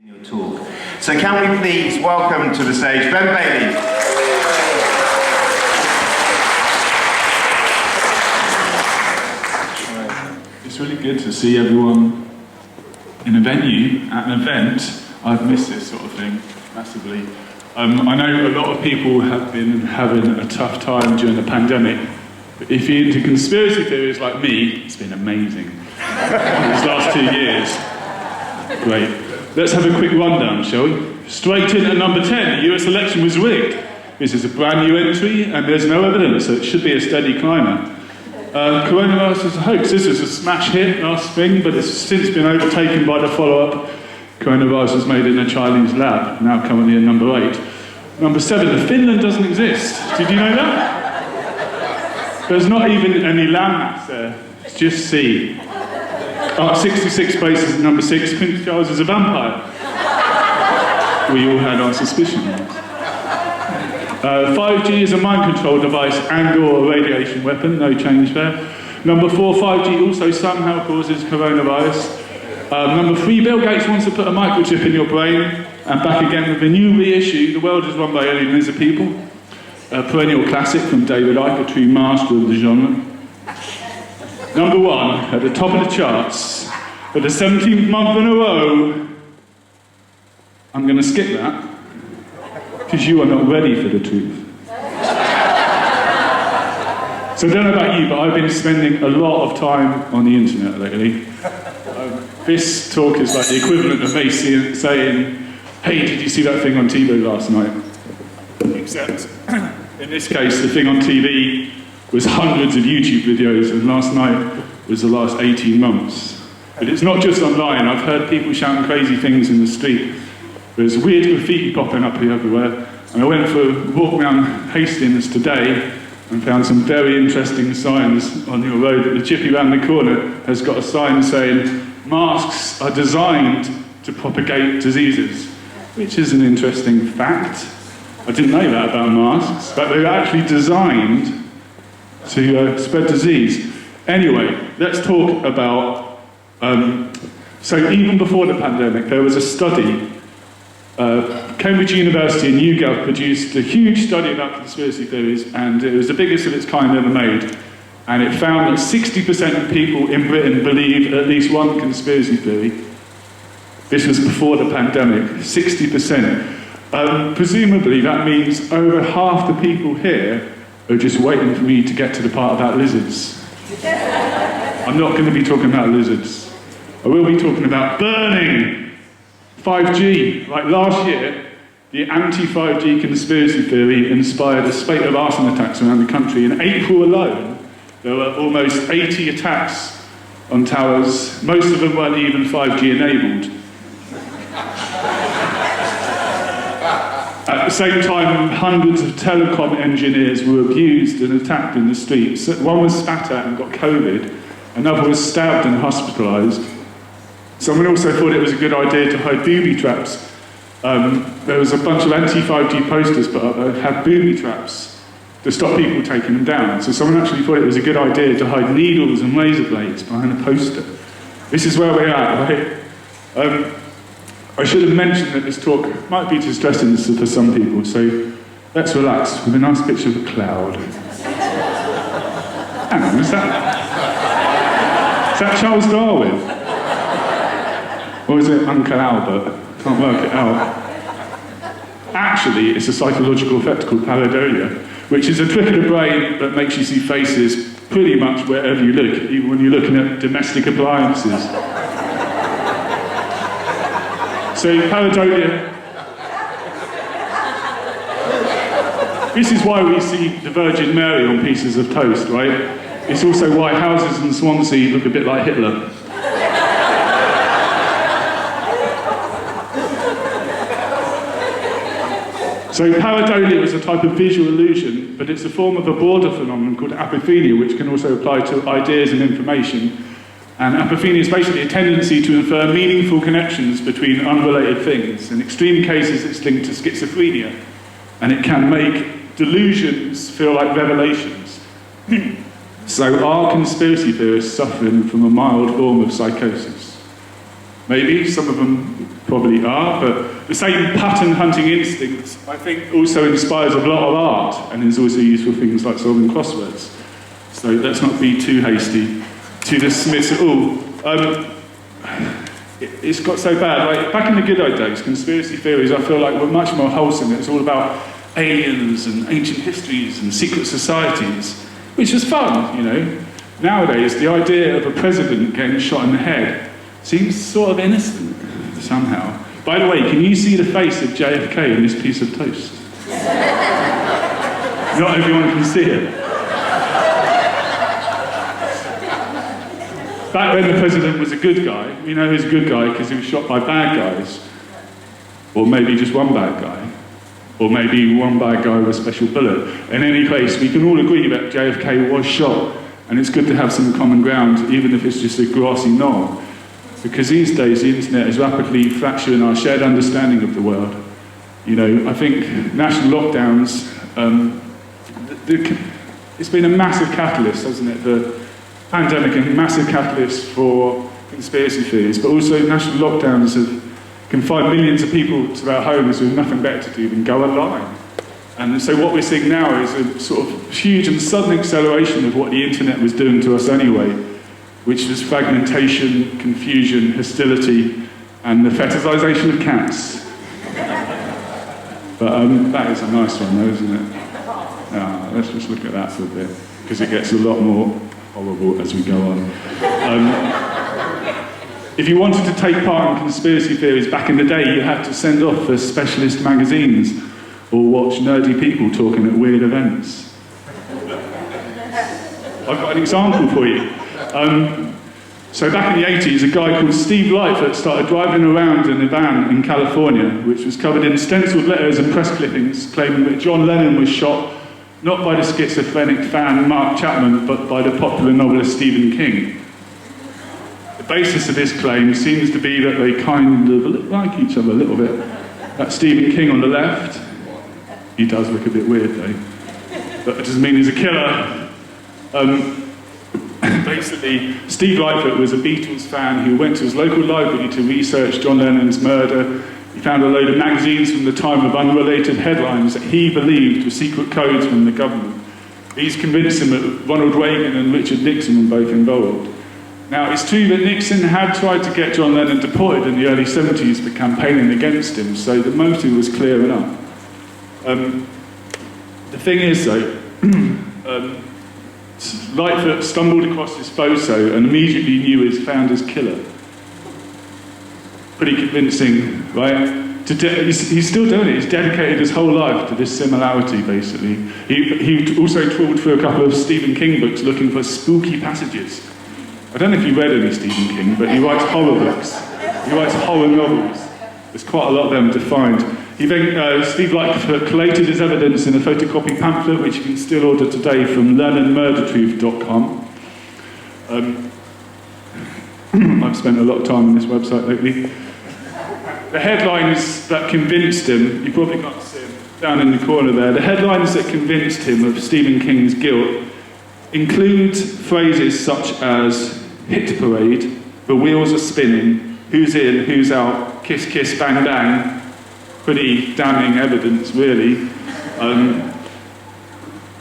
Your talk. So can we please welcome to the stage Ben Bailey. It's really good to see everyone in a venue, at an event. I've missed this sort of thing massively. I know a lot of people have been having a tough time during the pandemic, but if you're into conspiracy theories like me, it's been amazing. These last 2 years. Great. Let's have a quick rundown, shall we? Straight in at number 10, the US election was rigged. This is a brand new entry, and there's no evidence, so it should be a steady climber. Coronavirus is a hoax. This was a smash hit last spring, but it's since been overtaken by the follow-up. Coronavirus was made in a Chinese lab, now currently at number 8. Number 7, Finland doesn't exist. Did you know that? There's not even any landmass there. It's just sea. 66 places at number 6, Prince Charles is a vampire. We all had our suspicions. 5G is a mind control device and or a radiation weapon, no change there. Number 4, 5G also somehow causes coronavirus. Number 3, Bill Gates wants to put a microchip in your brain, and back again with a new reissue, The World is Run by Alien Lizard People. A perennial classic from David Icke, a true master of the genre. Number 1, at the top of the charts, for the 17th month in a row. I'm going to skip that, because you are not ready for the truth. So I don't know about you, but I've been spending a lot of time on the internet lately. This talk is like the equivalent of me saying, hey, did you see that thing on TV last night? Except, in this case, the thing on TV was hundreds of YouTube videos, and last night was the last 18 months. But it's not just online. I've heard people shouting crazy things in the street. There's weird graffiti popping up here everywhere. And I went for a walk around Hastings today and found some very interesting signs on your road. That the chippy round the corner has got a sign saying, masks are designed to propagate diseases, which is an interesting fact. I didn't know that about masks, but they're actually designed to spread disease. Anyway, let's talk about, so even before the pandemic, there was a study, Cambridge University and YouGov produced a huge study about conspiracy theories, and it was the biggest of its kind ever made. And it found that 60% of people in Britain believe at least one conspiracy theory. This was before the pandemic, 60%. Presumably that means over half the people here are just waiting for me to get to the part about lizards. I'm not going to be talking about lizards. I will be talking about burning 5G. Like last year, the anti-5G conspiracy theory inspired a spate of arson attacks around the country. In April alone, there were almost 80 attacks on towers. Most of them weren't even 5G enabled. At the same time, hundreds of telecom engineers were abused and attacked in the streets. One was spat at and got COVID. Another was stabbed and hospitalised. Someone also thought it was a good idea to hide booby traps. There was a bunch of anti-5G posters put up that had booby traps to stop people taking them down. So someone actually thought it was a good idea to hide needles and razor blades behind a poster. This is where we're at, right? I should have mentioned that this talk might be distressing for some people, so let's relax with a nice picture of a cloud. Hang on, is that Charles Darwin? Or is it Uncle Albert? Can't work it out. Actually, it's a psychological effect called pareidolia, which is a trick of the brain that makes you see faces pretty much wherever you look, even when you're looking at domestic appliances. So pareidolia. This is why we see the Virgin Mary on pieces of toast, right? It's also why houses in Swansea look a bit like Hitler. So pareidolia is a type of visual illusion, but it's a form of a broader phenomenon called apophenia, which can also apply to ideas and information. And apophenia is basically a tendency to infer meaningful connections between unrelated things. In extreme cases, it's linked to schizophrenia, and it can make delusions feel like revelations. So are conspiracy theorists suffering from a mild form of psychosis? Maybe, some of them probably are, but the same pattern hunting instinct, I think, also inspires a lot of art and is also used for things like solving crosswords. So let's not be too hasty to dismiss it all. It's got so bad. Like, back in the good old days, conspiracy theories, I feel like, were much more wholesome. It was all about aliens and ancient histories and secret societies, which was fun, you know. Nowadays, the idea of a president getting shot in the head seems sort of innocent, somehow. By the way, can you see the face of JFK in this piece of toast? Not everyone can see it. Back when the president was a good guy, we know he was a good guy because he was shot by bad guys. Or maybe just one bad guy. Or maybe one bad guy with a special bullet. In any case, we can all agree that JFK was shot, and it's good to have some common ground, even if it's just a grassy knoll. Because these days, the internet is rapidly fracturing our shared understanding of the world. You know, I think national lockdowns, it's been a massive catalyst, hasn't it? The pandemic, a massive catalyst for conspiracy theories, but also national lockdowns have confined millions of people to their homes with nothing better to do than go online. And so what we're seeing now is a sort of huge and sudden acceleration of what the internet was doing to us anyway, which was fragmentation, confusion, hostility, and the fetishization of cats. But that is a nice one though, isn't it? Let's just look at that for a bit, because it gets a lot more horrible as we go on. If you wanted to take part in conspiracy theories back in the day, you had to send off for specialist magazines or watch nerdy people talking at weird events. I've got an example for you. So back in the 80s, a guy called Steve Lightfoot started driving around in a van in California, which was covered in stenciled letters and press clippings claiming that John Lennon was shot not by the schizophrenic fan Mark Chapman, but by the popular novelist Stephen King. The basis of this claim seems to be that they kind of look like each other a little bit. That's Stephen King on the left. He does look a bit weird though, but it doesn't mean he's a killer. Basically, Steve Lightfoot was a Beatles fan who went to his local library to research John Lennon's murder. He found a load of magazines from the time of unrelated headlines that he believed were secret codes from the government. These convinced him that Ronald Reagan and Richard Nixon were both involved. Now, it's true that Nixon had tried to get John Lennon deported in the early 70s for campaigning against him, so the motive was clear enough. The thing is, though, Lightfoot stumbled across this photo and immediately knew his founder's killer. Pretty convincing, right? He's still doing it. He's dedicated his whole life to this similarity, basically. He also trawled through a couple of Stephen King books looking for spooky passages. I don't know if you read any Stephen King, but he writes horror books. He writes horror novels. There's quite a lot of them to find. He then, Steve Lightfoot collated his evidence in a photocopy pamphlet, which you can still order today from LennonMurderTruth.com. I've spent a lot of time on this website lately. The headlines that convinced him, you probably can't see him down in the corner there, the headlines that convinced him of Stephen King's guilt include phrases such as hit parade, the wheels are spinning, who's in, who's out, kiss kiss bang bang. Pretty damning evidence, really.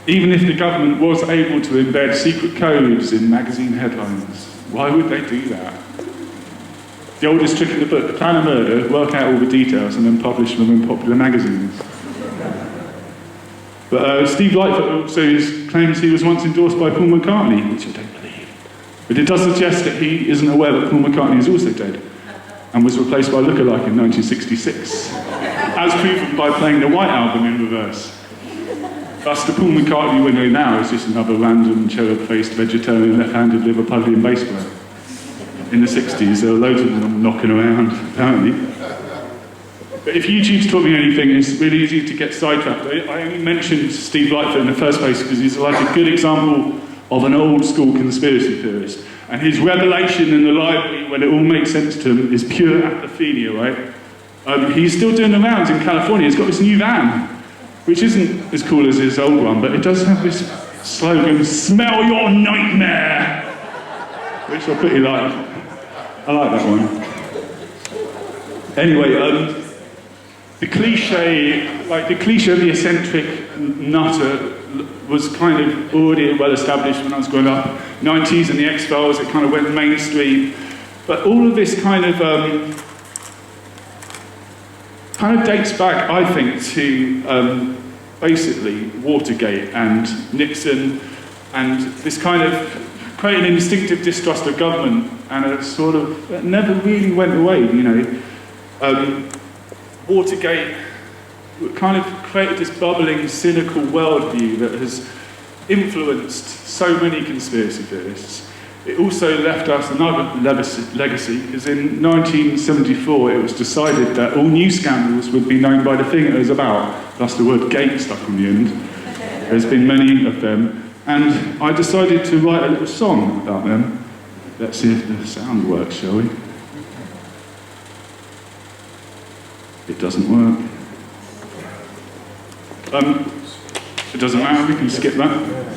Even if the government was able to embed secret codes in magazine headlines, why would they do that? The oldest trick in the book, plan a murder, work out all the details, and then publish them in popular magazines. But Steve Lightfoot also claims he was once endorsed by Paul McCartney, which I don't believe. But it does suggest that he isn't aware that Paul McCartney is also dead, and was replaced by a lookalike in 1966, as proven by playing the White Album in reverse. Thus, the Paul McCartney we know now is just another random cherub-faced vegetarian left-handed Liverpudlian bass player. In the 60s, there were loads of them knocking around, apparently. But if YouTube's taught me anything, it's really easy to get sidetracked. I only mentioned Steve Lightfoot in the first place because he's like a good example of an old-school conspiracy theorist. And his revelation in the library, when it all makes sense to him, is pure apophenia, right? He's still doing the rounds in California. He's got this new van, which isn't as cool as his old one, but it does have this slogan, "Smell your nightmare," which I pretty like. I like that one. Anyway, the cliche of the eccentric nutter was kind of already well established when I was growing up. 90s and the X-Files, it kind of went mainstream. But all of this kind of dates back, I think, to basically Watergate and Nixon, and this kind of creating an instinctive distrust of government, and it never really went away, you know. Watergate kind of created this bubbling, cynical worldview that has influenced so many conspiracy theorists. It also left us another legacy, because in 1974 it was decided that all news scandals would be known by the thing it was about, plus the word gate stuck on the end. There's been many of them, and I decided to write a little song about them. Let's see if the sound works, shall we? It doesn't work. It doesn't matter, we can skip that.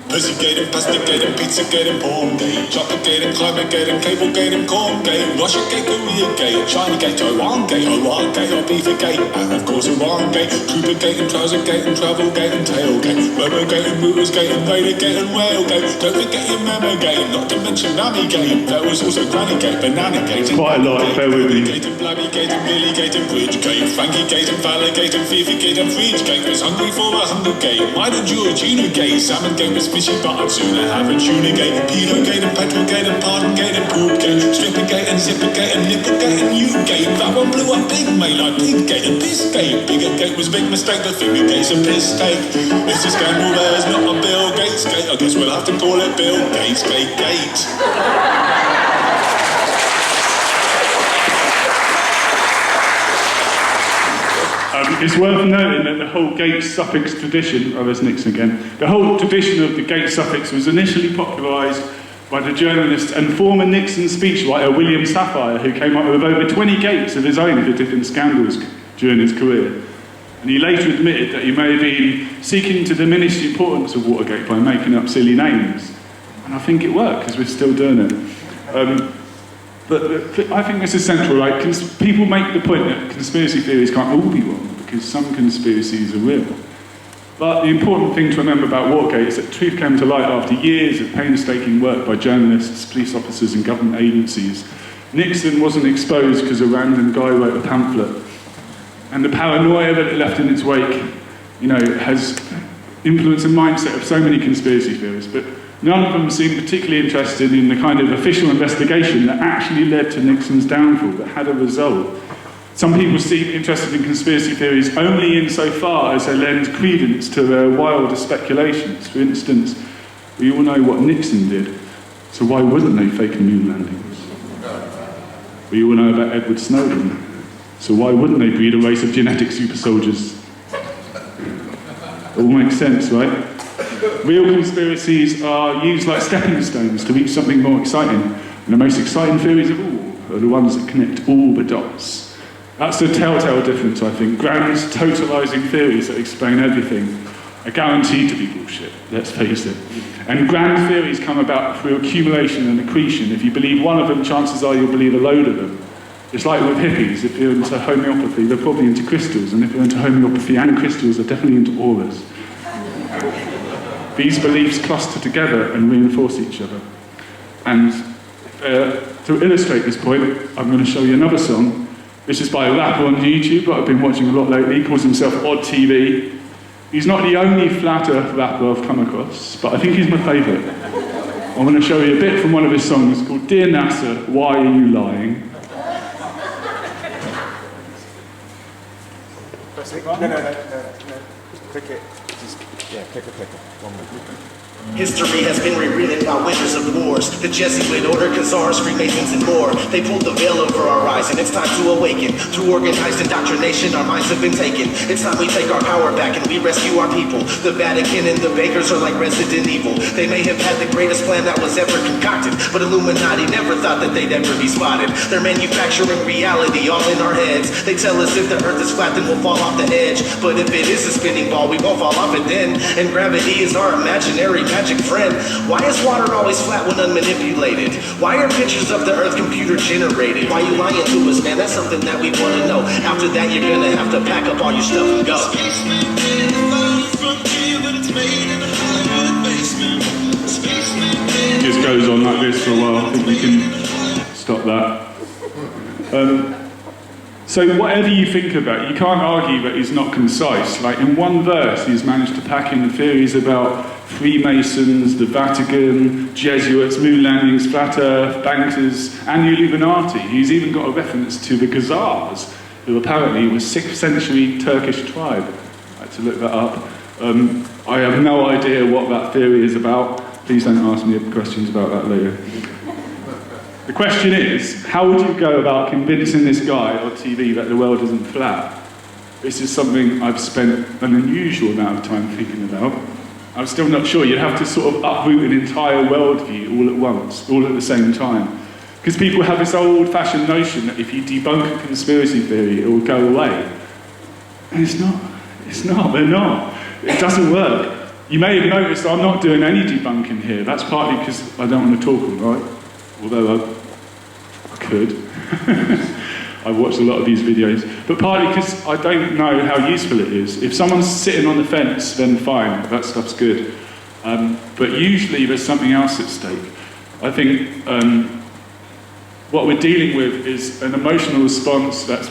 Pussygate and Pastygate and Pizzagate and Porngate, Choppagate and Climbagate and Cablegate and Corngate, Russiagate, Koreagate, Chinagate, Taiwangate, Iraqgate, or Beavergate, and of course Irangate, Troopergate and Trousergate and Travelgate and Tailgate, Robogate and Routersgate and Raidergate and Railgate, don't forget your Memogate, not to mention Nammygate, there was also Grannygate, Bananagate, and quite a lot, bear with me. Gate and Blabbygate and Billygate and Bridgegate, Frankygate and Valorgate and Fifigate and Fridgegate, was hungry for a Hungergate, why did you a Tunagate, Salmongate was fishy, but I'd sooner have a Tunagate, Pedogate and Petrogate and Pardongate and Poopgate, Strippergate and Zippergate and Nipplegate and Newgate, that one blew up big, mate, like Piggate and Pissgate, Biggergate was a big mistake, but Fingergate's a piss take, it's a scandal there's not a Bill Gates Gate, I guess we'll have to call it Bill Gates Gate. It's worth noting that the whole Gates-suffix tradition, there's Nixon again, the whole tradition of the Gates-suffix was initially popularised by the journalist and former Nixon speechwriter William Safire, who came up with over 20 Gates of his own for different scandals during his career. And he later admitted that he may have been seeking to diminish the importance of Watergate by making up silly names. And I think it worked, because we're still doing it. But I think this is central, right? People make the point that conspiracy theories can't all be wrong, because some conspiracies are real. But the important thing to remember about Watergate is that truth came to light after years of painstaking work by journalists, police officers and government agencies. Nixon wasn't exposed because a random guy wrote a pamphlet. And the paranoia that it left in its wake, you know, has influenced the mindset of so many conspiracy theorists. But none of them seem particularly interested in the kind of official investigation that actually led to Nixon's downfall, that had a result. Some people seem interested in conspiracy theories only insofar as they lend credence to their wilder speculations. For instance, we all know what Nixon did, so why wouldn't they fake moon landings? We all know about Edward Snowden, so why wouldn't they breed a race of genetic super soldiers? It all makes sense, right? Real conspiracies are used like stepping stones to reach something more exciting. And the most exciting theories of all are the ones that connect all the dots. That's the telltale difference, I think. Grand, totalising theories that explain everything are guaranteed to be bullshit, let's face it. And grand theories come about through accumulation and accretion. If you believe one of them, chances are you'll believe a load of them. It's like with hippies. If you're into homeopathy, they're probably into crystals. And if you're into homeopathy and crystals, they're definitely into auras. These beliefs cluster together and reinforce each other. And to illustrate this point, I'm going to show you another song. This is by a rapper on YouTube that I've been watching a lot lately. He calls himself Odd TV. He's not the only flat earth rapper I've come across, but I think he's my favourite. I'm going to show you a bit from one of his songs called Dear NASA, Why Are You Lying? No. Click it. Click it. One more. History has been rewritten by winners of wars. The Jesuit order, Khazars, Freemasons, and more. They pulled the veil over our eyes, and it's time to awaken. Through organized indoctrination, our minds have been taken. It's time we take our power back and we rescue our people. The Vatican and the bakers are like Resident Evil. They may have had the greatest plan that was ever concocted, but Illuminati never thought that they'd ever be spotted. They're manufacturing reality all in our heads. They tell us if the earth is flat, then we'll fall off the edge. But if it is a spinning ball, we won't fall off it then. And gravity is our imaginary magic friend. Why is water always flat when unmanipulated? manipulated? Why are pictures of the earth computer generated? Why you lying to us, man? That's something that we want to know. After that, you're gonna have to pack up all your stuff and go. It just goes on like this for a while. I think we can stop that. So whatever you think about, you can't argue that he's not concise. Like in one verse, he's managed to pack in theories about Freemasons, the Vatican, Jesuits, moon landings, flat earth, bankers, and Illuminati. He's even got a reference to the Khazars, who apparently was 6th century Turkish tribe. I had to look that up. I have no idea what that theory is about. Please don't ask me questions about that later. The question is, how would you go about convincing this guy on TV that the world isn't flat? This is something I've spent an unusual amount of time thinking about. I'm still not sure. You'd have to sort of uproot an entire worldview all at once, all at the same time. Because people have this old-fashioned notion that if you debunk a conspiracy theory, it will go away. And it's not, they're not. It doesn't work. You may have noticed I'm not doing any debunking here. That's partly because I don't want to talk all right, although I could. I've watched a lot of these videos. But partly because I don't know how useful it is. If someone's sitting on the fence, then fine, that stuff's good. But usually there's something else at stake. I think what we're dealing with is an emotional response that's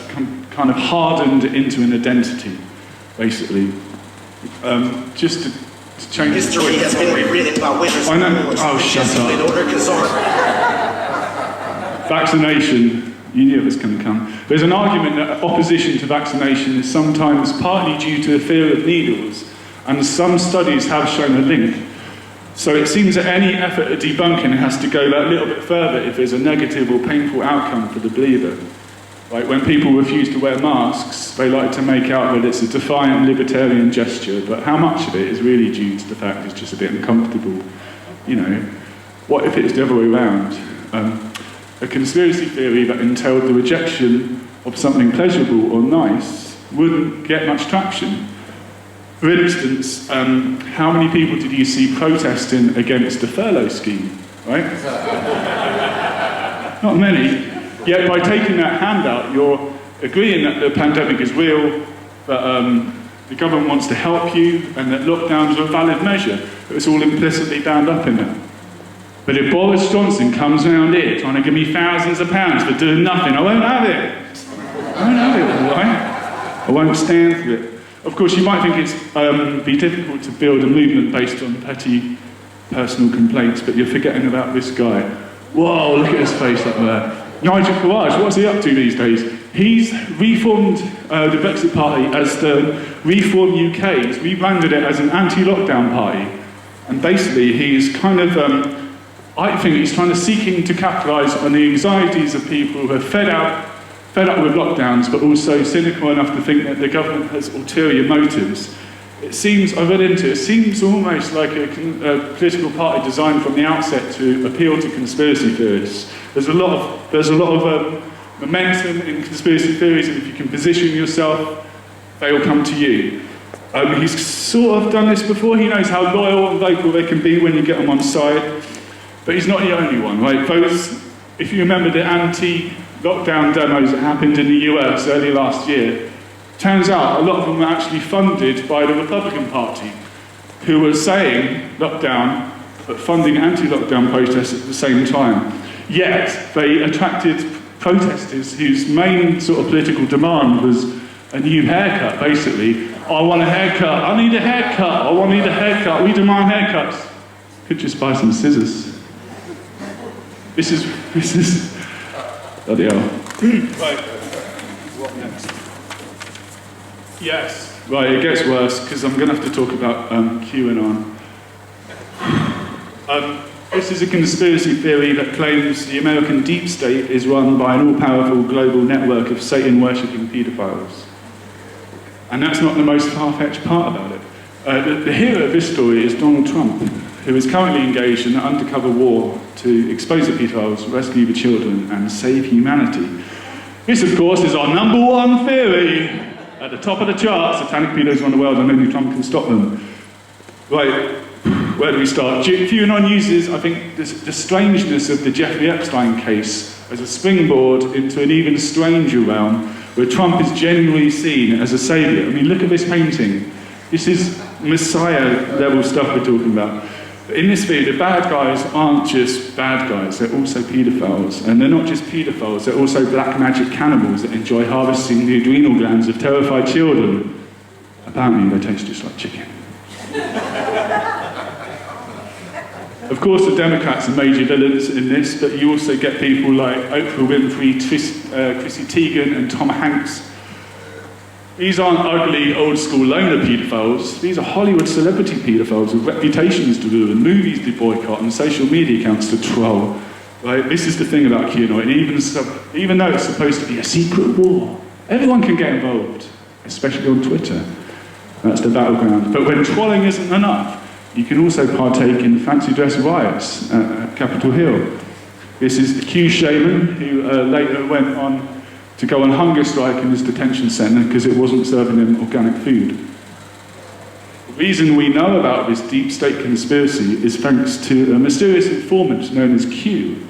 kind of hardened into an identity, basically. Just to change History has been rewritten by winners and losers. Oh, shut up. In order Vaccination. You knew it was going to come. There's an argument that opposition to vaccination is sometimes partly due to a fear of needles, and some studies have shown a link. So it seems that any effort at debunking has to go that little bit further if there's a negative or painful outcome for the believer. Like when people refuse to wear masks, they like to make out that it's a defiant libertarian gesture, but how much of it is really due to the fact it's just a bit uncomfortable? You know, what if it's the other way around? A conspiracy theory that entailed the rejection of something pleasurable or nice wouldn't get much traction. For instance, how many people did you see protesting against the furlough scheme, right? Not many. Yet by taking that handout, you're agreeing that the pandemic is real, that the government wants to help you, and that lockdowns are a valid measure. It's all implicitly bound up in that. But if Boris Johnson comes around here trying to give me thousands of pounds for doing nothing, I won't have it. I won't have it, all right? I won't stand for it. Of course, you might think it's be difficult to build a movement based on petty personal complaints, but you're forgetting about this guy. Whoa, look at his face up there. Nigel Farage, what's he up to these days? He's reformed the Brexit Party as the Reform UK. He's rebranded it as an anti-lockdown party. And basically, he's kind of... I think he's seeking to capitalise on the anxieties of people who are fed up with lockdowns, but also cynical enough to think that the government has ulterior motives. It seems almost like a political party designed from the outset to appeal to conspiracy theorists. There's a lot of momentum in conspiracy theories, and if you can position yourself, they will come to you. He's sort of done this before. He knows how loyal and vocal they can be when you get them on side. But he's not the only one, right? If you remember the anti-lockdown demos that happened in the US early last year, turns out a lot of them were actually funded by the Republican Party, who were saying lockdown, but funding anti-lockdown protests at the same time. Yet, they attracted protesters whose main sort of political demand was a new haircut, basically. I want a haircut, I need a haircut, I need a haircut, we demand haircuts. Could just buy some scissors. This is, bloody hell. Right. What next? Yes. Right, it gets worse, because I'm going to have to talk about QAnon. This is a conspiracy theory that claims the American deep state is run by an all-powerful global network of Satan-worshipping paedophiles. And that's not the most far-fetched part about it. The hero of this story is Donald Trump, who is currently engaged in an undercover war to expose the pedophiles, rescue the children, and save humanity. This, of course, is our #1 theory. At the top of the charts, satanic pedos run the world and only Trump can stop them. Right. where do we start? QAnon uses, I think, the strangeness of the Jeffrey Epstein case as a springboard into an even stranger realm where Trump is genuinely seen as a saviour. I mean, look at this painting. This is Messiah-level stuff we're talking about. In this video, the bad guys aren't just bad guys, they're also paedophiles. And they're not just paedophiles, they're also black magic cannibals that enjoy harvesting the adrenal glands of terrified children. Apparently, they taste just like chicken. Of course, the Democrats are major villains in this, but you also get people like Oprah Winfrey, Chrissy Teigen, and Tom Hanks. These aren't ugly, old-school loner paedophiles. These are Hollywood celebrity paedophiles with reputations to ruin, movies to boycott, and social media accounts to troll. Right? This is the thing about QAnon. Even though it's supposed to be a secret war, everyone can get involved, especially on Twitter. That's the battleground. But when trolling isn't enough, you can also partake in fancy dress riots at Capitol Hill. This is the Q shaman who later went on to go on hunger strike in his detention centre because it wasn't serving him organic food. The reason we know about this deep state conspiracy is thanks to a mysterious informant known as Q.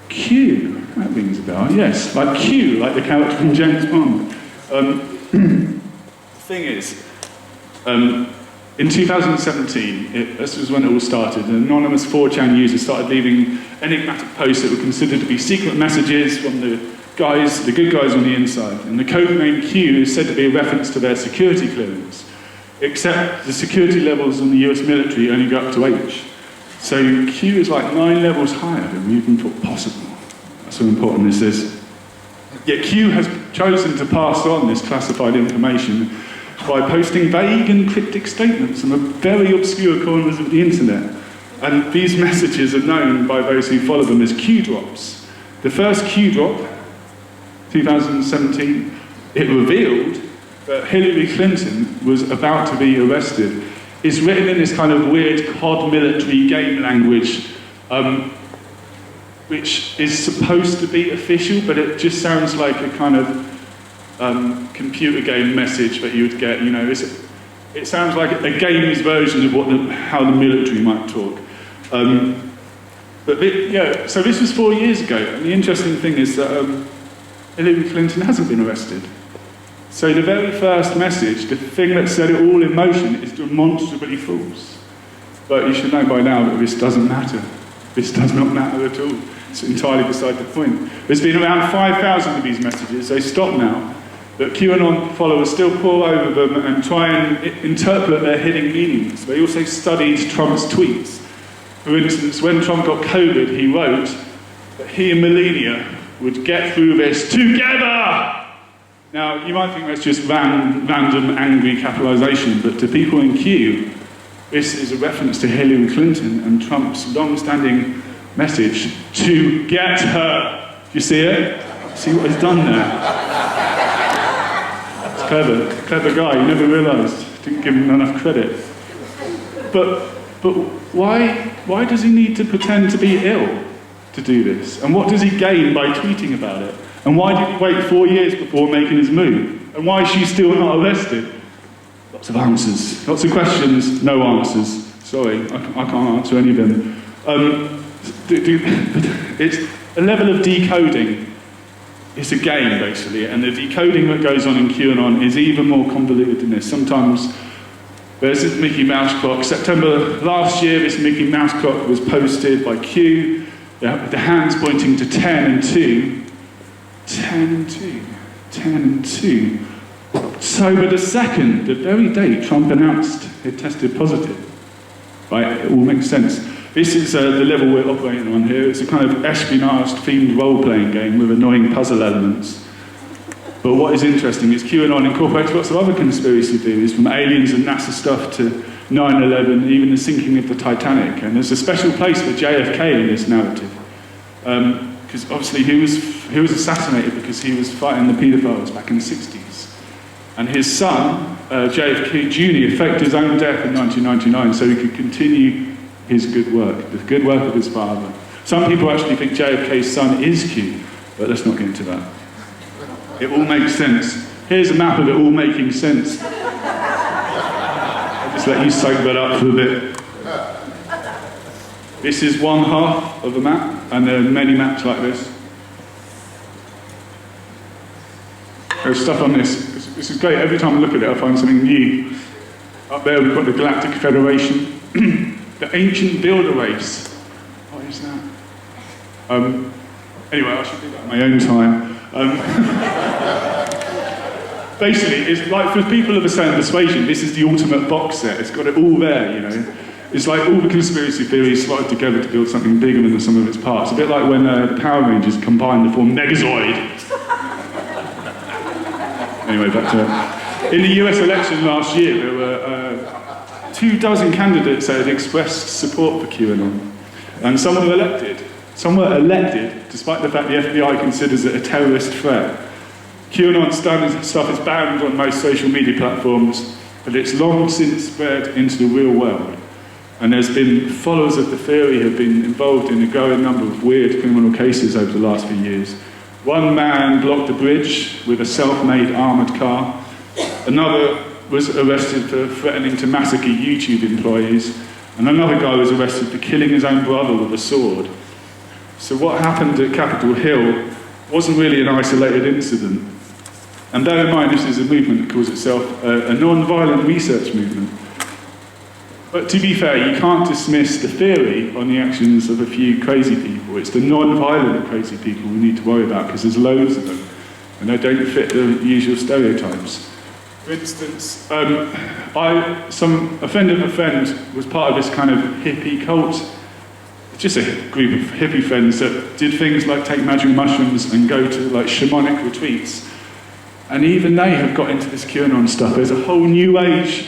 Q, that rings a bell, yes, like Q, like the character from James Bond. The thing is, in 2017, this was when it all started, an anonymous 4chan user started leaving enigmatic posts that were considered to be secret messages from the good guys on the inside. And the code name Q is said to be a reference to their security clearance, except the security levels in the US military only go up to H. So Q is like 9 levels higher than we even thought possible. That's how important this is. Yet Q has chosen to pass on this classified information by posting vague and cryptic statements on the very obscure corners of the internet. And these messages are known by those who follow them as Q drops. The first Q drop, 2017, it revealed that Hillary Clinton was about to be arrested. It's written in this kind of weird COD military game language, which is supposed to be official, but it just sounds like a kind of computer game message that you would get. You know, it sounds like a game's version of how the military might talk. So this was 4 years ago, and the interesting thing is that Hillary Clinton hasn't been arrested. So the very first message, the thing that set it all in motion, is demonstrably false. But you should know by now that this doesn't matter. This does not matter at all. It's entirely beside the point. There's been around 5,000 of these messages. They stop now. But QAnon followers still pore over them and try and interpret their hidden meanings. They also studied Trump's tweets. For instance, when Trump got COVID, he wrote that he and Melania would get through this together! Now, you might think that's just random angry capitalization, but to people in Q, this is a reference to Hillary Clinton and Trump's long-standing message to get her. Do you see it? See what he's done there? It's clever guy, you never realised. Didn't give him enough credit. But why does he need to pretend to be ill to do this? And what does he gain by tweeting about it? And why did he wait 4 years before making his move? And why is she still not arrested? Lots of answers. Lots of questions, no answers. Sorry, I can't answer any of them. It's a level of decoding. It's a game, basically, and the decoding that goes on in QAnon is even more convoluted than this. Sometimes there's this Mickey Mouse clock. September last year, this Mickey Mouse clock was posted by Q, the hands pointing to 10 and 2. 10 and 2. 10 and 2. October the 2nd, the very day Trump announced it tested positive. Right, it all makes sense. This is the level we're operating on here. It's a kind of espionage-themed role-playing game with annoying puzzle elements. But what is interesting is QAnon incorporates lots of other conspiracy theories, from aliens and NASA stuff to 9/11, even the sinking of the Titanic. And there's a special place for JFK in this narrative. Because obviously he was assassinated because he was fighting the paedophiles back in the 60s. And his son, JFK Jr., faked his own death in 1999 so he could continue his good work, the good work of his father. Some people actually think JFK's son is Q, but let's not get into that. It all makes sense. Here's a map of it all making sense. I'll just let you soak that up for a bit. This is one half of a map, and there are many maps like this. There's stuff on this. This is great. Every time I look at it, I find something new. Up there we've got the Galactic Federation. The Ancient Builder Race. What is that? Anyway, I should do that in my own time. Basically, it's like for people of a certain persuasion, this is the ultimate box set. It's got it all there, you know. It's like all the conspiracy theories slotted together to build something bigger than the sum of its parts. A bit like when the Power Rangers combined to form Megazord. Anyway, back to it. In the US election last year, there were 24 candidates that had expressed support for QAnon. And some were elected. Some were elected, despite the fact the FBI considers it a terrorist threat. QAnon stuff is banned on most social media platforms, but it's long since spread into the real world. And there's been followers of the theory have been involved in a growing number of weird criminal cases over the last few years. One man blocked a bridge with a self-made armoured car. Another was arrested for threatening to massacre YouTube employees. And another guy was arrested for killing his own brother with a sword. So what happened at Capitol Hill wasn't really an isolated incident. And bear in mind, this is a movement that calls itself a non-violent research movement. But to be fair, you can't dismiss the theory on the actions of a few crazy people. It's the non-violent crazy people we need to worry about, because there's loads of them, and they don't fit the usual stereotypes. For instance, a friend of a friend was part of this kind of hippie cult. Just a group of hippie friends that did things like take magic mushrooms and go to like shamanic retreats. And even they have got into this QAnon stuff. There's a whole new age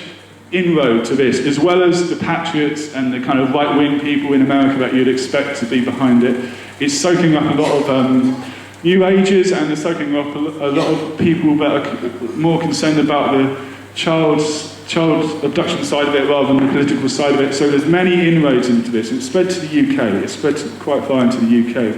inroad to this, as well as the patriots and the kind of right-wing people in America that you'd expect to be behind it. It's soaking up a lot of new agers, and it's soaking up a lot of people that are more concerned about the child abduction side of it rather than the political side of it. So there's many inroads into this. It's spread to the UK. It's spread quite far into the UK.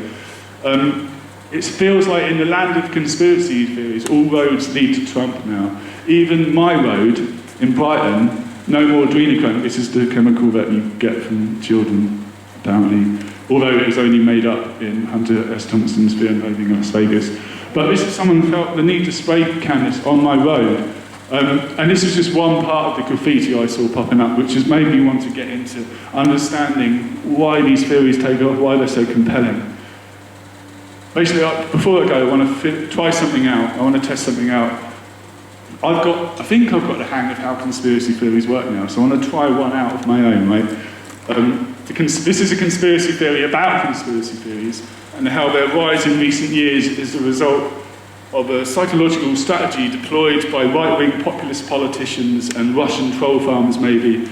It feels like in the land of conspiracy theories, all roads lead to Trump now. Even my road in Brighton, no more adrenochrome. This is the chemical that you get from children, apparently. Although it was only made up in Hunter S. Thompson's fear and loathing in Las Vegas. But this is someone who felt the need to spray can this on my road. And this is just one part of the graffiti I saw popping up, which has made me want to get into understanding why these theories take off, why they're so compelling. Basically, before I go, I want to try something out. I want to test something out. I think I've got the hang of how conspiracy theories work now, so I want to try one out of my own, right? This is a conspiracy theory about conspiracy theories, and how their rise in recent years is the result of a psychological strategy deployed by right-wing populist politicians and Russian troll farmers, maybe,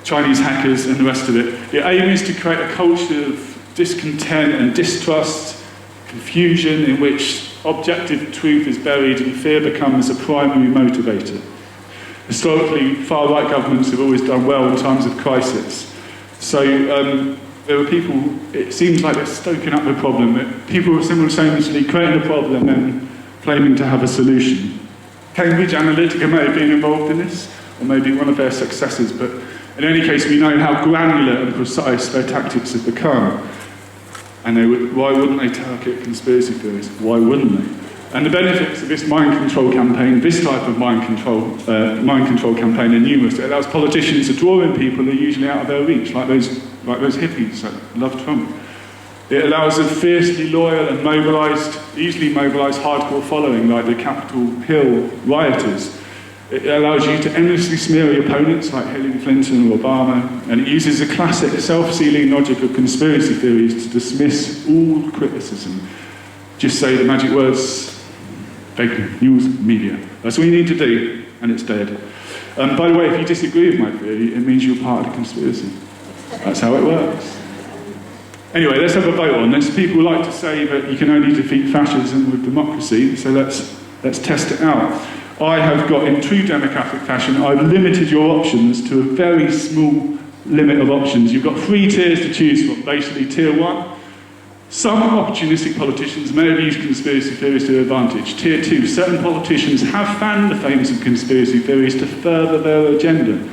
Chinese hackers and the rest of it. The aim is to create a culture of discontent and distrust, confusion in which objective truth is buried and fear becomes a primary motivator. Historically, far-right governments have always done well in times of crisis. So there were people, it seems like they're stoking up the problem, that people are simultaneously creating a problem and claiming to have a solution. Cambridge Analytica may have been involved in this, or maybe one of their successors, but in any case we know how granular and precise their tactics have become. And why wouldn't they target conspiracy theories? Why wouldn't they? And the benefits of this mind control campaign, this type of mind control campaign are numerous. It allows politicians to draw in people who are usually out of their reach, like those hippies that love Trump. It allows a fiercely loyal and easily mobilised hardcore following, like the Capitol Hill rioters. It allows you to endlessly smear your opponents, like Hillary Clinton or Obama, and it uses a classic self-sealing logic of conspiracy theories to dismiss all criticism. Just say the magic words, fake news media. That's all you need to do, and it's dead. By the way, if you disagree with my theory, it means you're part of the conspiracy. That's how it works. Anyway, let's have a vote on this. People like to say that you can only defeat fascism with democracy, so let's test it out. I have got, in true democratic fashion, I've limited your options to a very small limit of options. You've got 3 tiers to choose from. Basically, tier 1, some opportunistic politicians may have used conspiracy theories to their advantage. Tier 2, certain politicians have fanned the flames of conspiracy theories to further their agenda.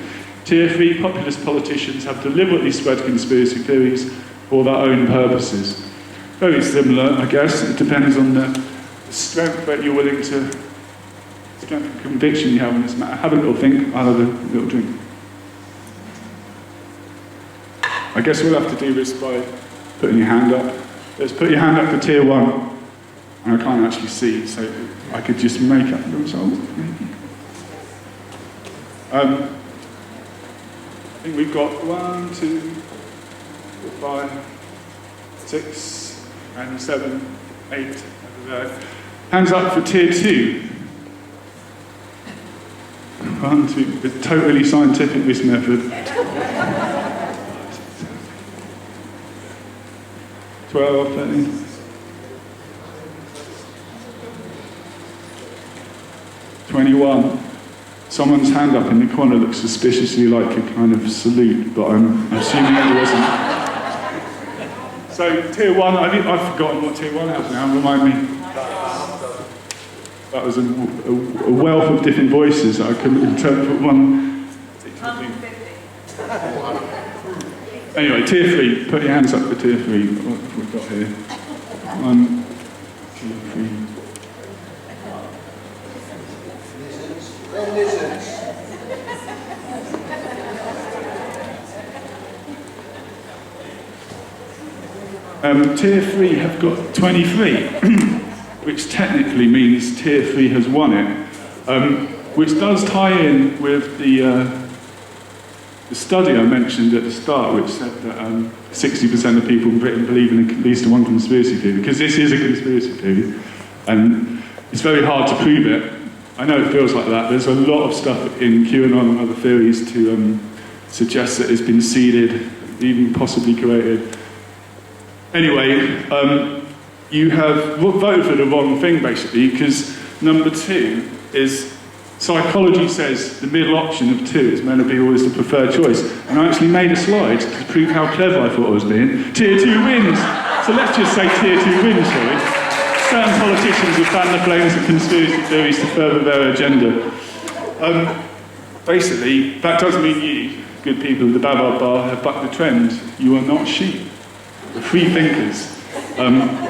Tier 3, populist politicians have deliberately spread conspiracy theories for their own purposes. Very similar, I guess. It depends on the strength that you're willing to, strength and conviction you have on this matter. Have a little think, I'll have a little drink. I guess we'll have to do this by putting your hand up. Let's put your hand up for tier 1. And I can't actually see, so I could just make up the result. I think we've got 1, 2, 4, 5, 6, and 7, 8 over there. Hands up for tier 2. 1, 2, it's totally scientific, this method. 12, 13. 21. Someone's hand up in the corner looks suspiciously like a kind of salute, but I'm assuming it wasn't. So, tier 1, I've forgotten what tier 1 has now, remind me. That was a wealth of different voices that I couldn't interpret one. Anyway, tier 3, put your hands up for tier 3. What have we got here? 1, 2, 3. Tier 3 have got 23, which technically means tier 3 has won it, which does tie in with the study I mentioned at the start, which said that 60% of people in Britain believe in at least one conspiracy theory, because this is a conspiracy theory, and it's very hard to prove it. I know it feels like that. There's a lot of stuff in QAnon and other theories to suggest that it's been seeded, even possibly created. Anyway, you have voted for the wrong thing, basically, because number 2 is psychology says the middle option of 2 is meant to be always the preferred choice. And I actually made a slide to prove how clever I thought I was being. Tier 2 wins. So let's just say tier 2 wins, shall we? Certain politicians have fanned the flames of conspiracy theories to further their agenda. Basically, that does mean you, good people of the Babar Bar, have bucked the trend. You are not sheep. We're free thinkers.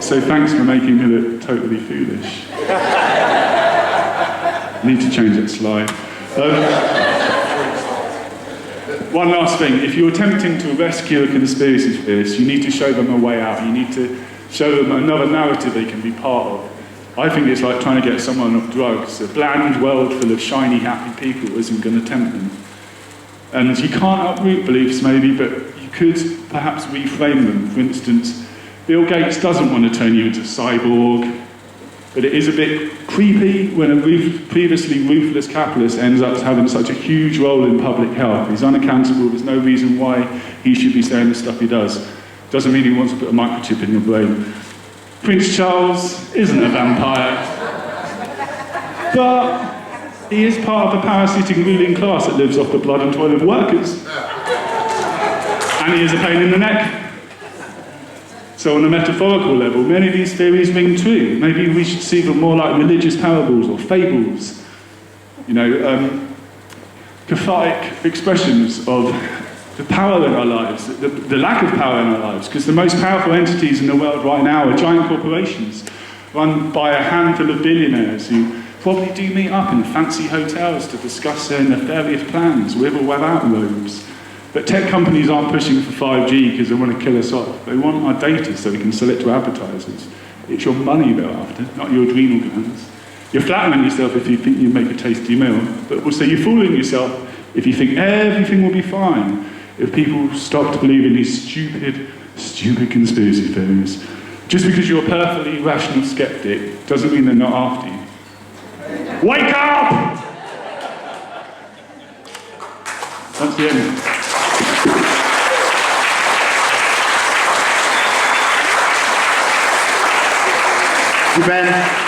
So thanks for making me look totally foolish. Need to change that slide. One last thing. If you're attempting to rescue a conspiracy theorist, you need to show them a way out. You need to show them another narrative they can be part of. I think it's like trying to get someone off drugs. A bland world full of shiny, happy people isn't going to tempt them. And you can't uproot beliefs, maybe, but you could perhaps reframe them. For instance, Bill Gates doesn't want to turn you into a cyborg, but it is a bit creepy when a previously ruthless capitalist ends up having such a huge role in public health. He's unaccountable, there's no reason why he should be saying the stuff he does. Doesn't mean he wants to put a microchip in your brain. Prince Charles isn't a vampire, but he is part of a parasitic ruling class that lives off the blood and toil of workers. And he is a pain in the neck. So on a metaphorical level, many of these theories ring true. Maybe we should see them more like religious parables or fables. You know, cathartic expressions of the power in our lives, the lack of power in our lives, because the most powerful entities in the world right now are giant corporations run by a handful of billionaires who probably do meet up in fancy hotels to discuss their nefarious plans with or without robes. But tech companies aren't pushing for 5G because they want to kill us off. They want our data so they can sell it to advertisers. It's your money they're after, not your adrenal glands. You're flattering yourself if you think you make a tasty meal, but also you're fooling yourself if you think everything will be fine if people stopped believing these stupid conspiracy theories. Just because you're a perfectly rational skeptic doesn't mean they're not after you. Wake up! That's the end. Thank you, Ben.